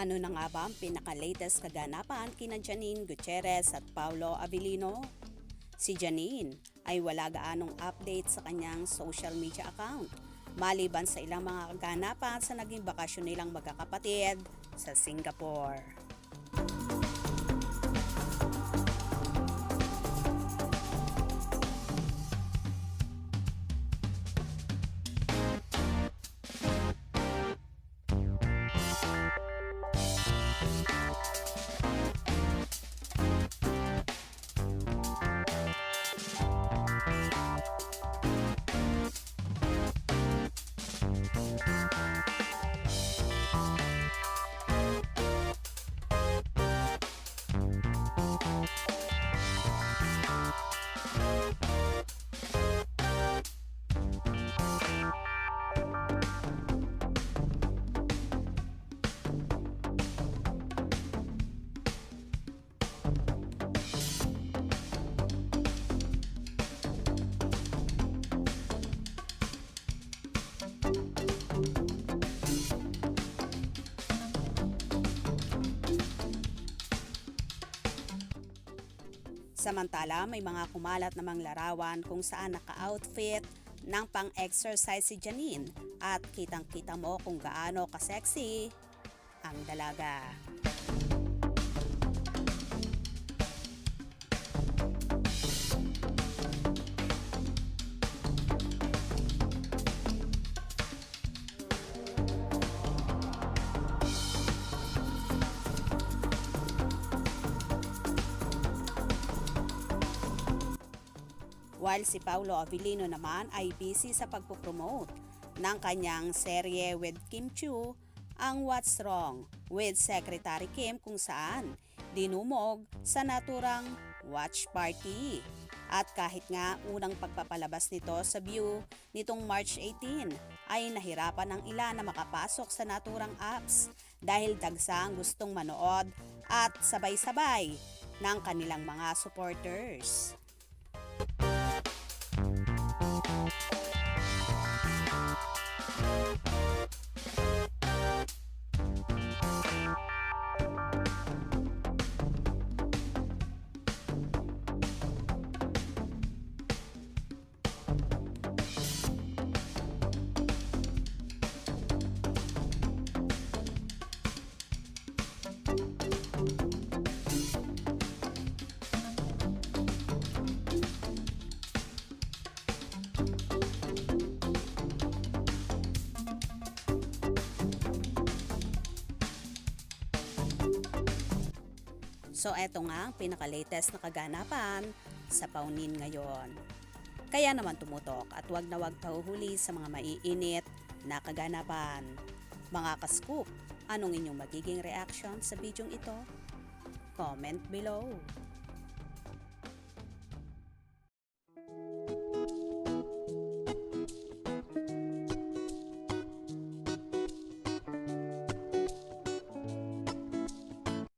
Ano na nga ba ang pinaka-latest kaganapan kina Janine Gutierrez at Paulo Avellino? Si Janine ay wala gaanong update sa kanyang social media account maliban sa ilang mga kaganapan sa naging bakasyon nilang magkakapatid sa Singapore. Samantala, may mga kumalat namang larawan kung saan naka-outfit ng pang-exercise si Janine at kitang-kita mo kung gaano ka-sexy ang dalaga. While si Paulo Avellino naman ay busy sa pagpopromote ng kanyang serye with Kim Chiu, ang What's Wrong with Secretary Kim, kung saan dinumog sa naturang watch party. At kahit nga unang pagpapalabas nito sa View nitong March 18 ay nahirapan ng ilan na makapasok sa naturang apps dahil dagsa ang gustong manood at sabay-sabay ng kanilang mga supporters. So eto nga ang pinaka-latest na kaganapan sa Paunin ngayon. Kaya naman tumutok at wag na wag pahuhuli sa mga maiinit na kaganapan. Mga ka-scoop, anong inyong magiging reaction sa bidyong ito? Comment below.